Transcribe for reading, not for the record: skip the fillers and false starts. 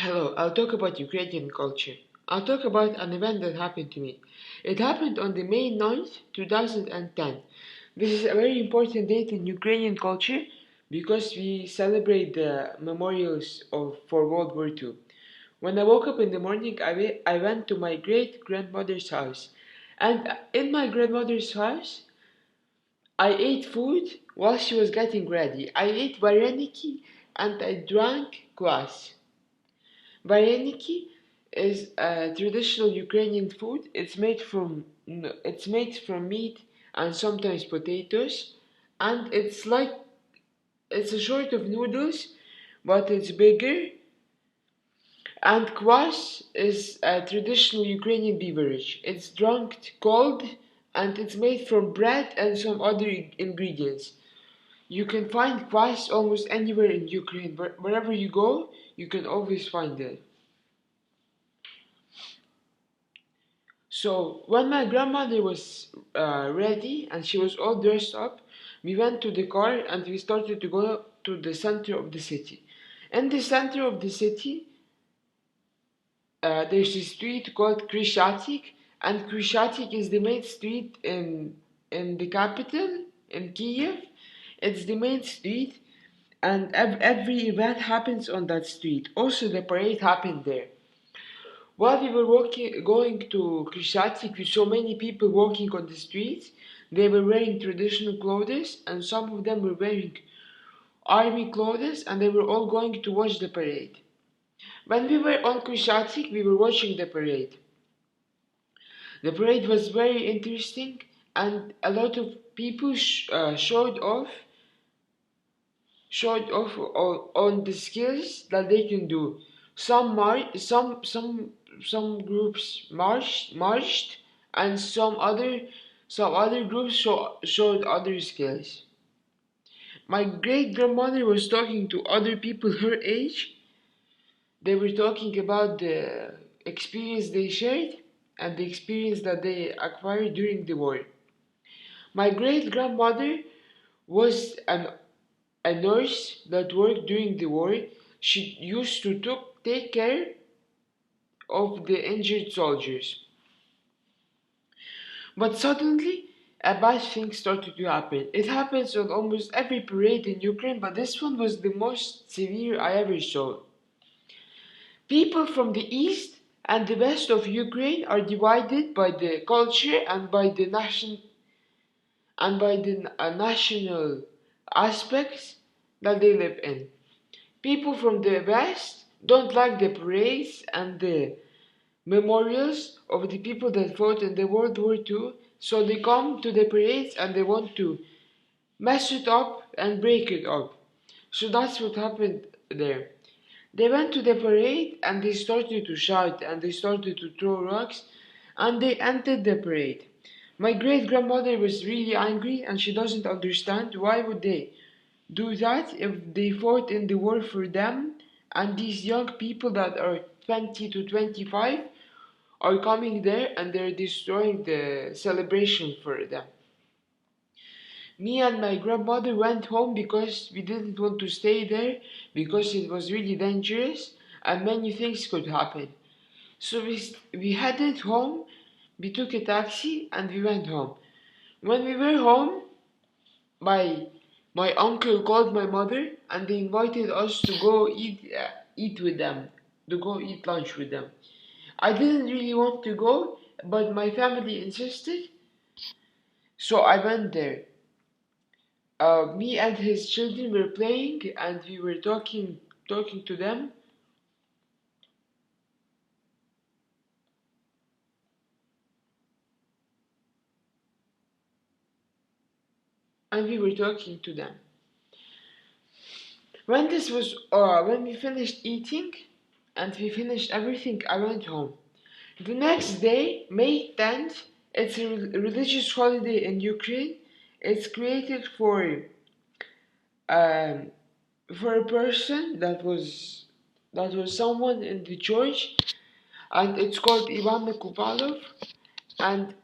Hello, I'll talk about Ukrainian culture. I'll talk about an event that happened to me. It happened on the May 9th, 2010. This is a very important date in Ukrainian culture because we celebrate the memorials for World War II. When I woke up in the morning, I went to my great grandmother's house. And in my grandmother's house, I ate food while she was getting ready. I ate vareniki and I drank kvass. Vareniki is a traditional Ukrainian food. It's made from meat and sometimes potatoes, and it's a sort of noodles, but it's bigger. And kvass is a traditional Ukrainian beverage. It's drunk cold, and it's made from bread and some other ingredients. You can find kvass almost anywhere in Ukraine. Wherever you go, you can always find it. So when my grandmother was ready and she was all dressed up, we went to the car and we started to go to the center of the city. In the center of the city, there's a street called Krishatik, and Krishatik is the main street in the capital, in Kiev. It's the main street, and every event happens on that street. Also, the parade happened there. While we were going to Krishatik, we saw many people walking on the streets. They were wearing traditional clothes, and some of them were wearing army clothes, and they were all going to watch the parade. When we were on Krishatik, we were watching the parade. The parade was very interesting, and a lot of people showed off on the skills that they can do. Some groups marched, and some other groups showed other skills. My great grandmother was talking to other people her age. They were talking about the experience they shared and the experience that they acquired during the war. My great grandmother was a nurse that worked during the war. She used to take care of the injured soldiers. But suddenly, a bad thing started to happen. It happens on almost every parade in Ukraine, but this one was the most severe I ever saw. People from the east and the west of Ukraine are divided by the culture and by the national aspects that they live in. People from the West don't like the parades and the memorials of the people that fought in the World War II, so they come to the parades and they want to mess it up and break it up. So that's what happened there. They went to the parade and they started to shout and they started to throw rocks and they entered the parade. My great grandmother was really angry and she doesn't understand why would they do that if they fought in the war for them and these young people that are 20 to 25 are coming there and they're destroying the celebration for them. Me and my grandmother went home because we didn't want to stay there because it was really dangerous and many things could happen. So we headed home, we took a taxi and we went home. When we were home, my my uncle called my mother and they invited us to go eat with them, to go eat lunch with them. I didn't really want to go, but my family insisted, so I went there. Me and his children were playing, and we were talking to them, and we were talking to them. When we finished eating, and we finished everything, I went home. The next day, May 10th, it's a religious holiday in Ukraine. It's created um, for a person that was someone in the church, and it's called Ivan Kupalov, and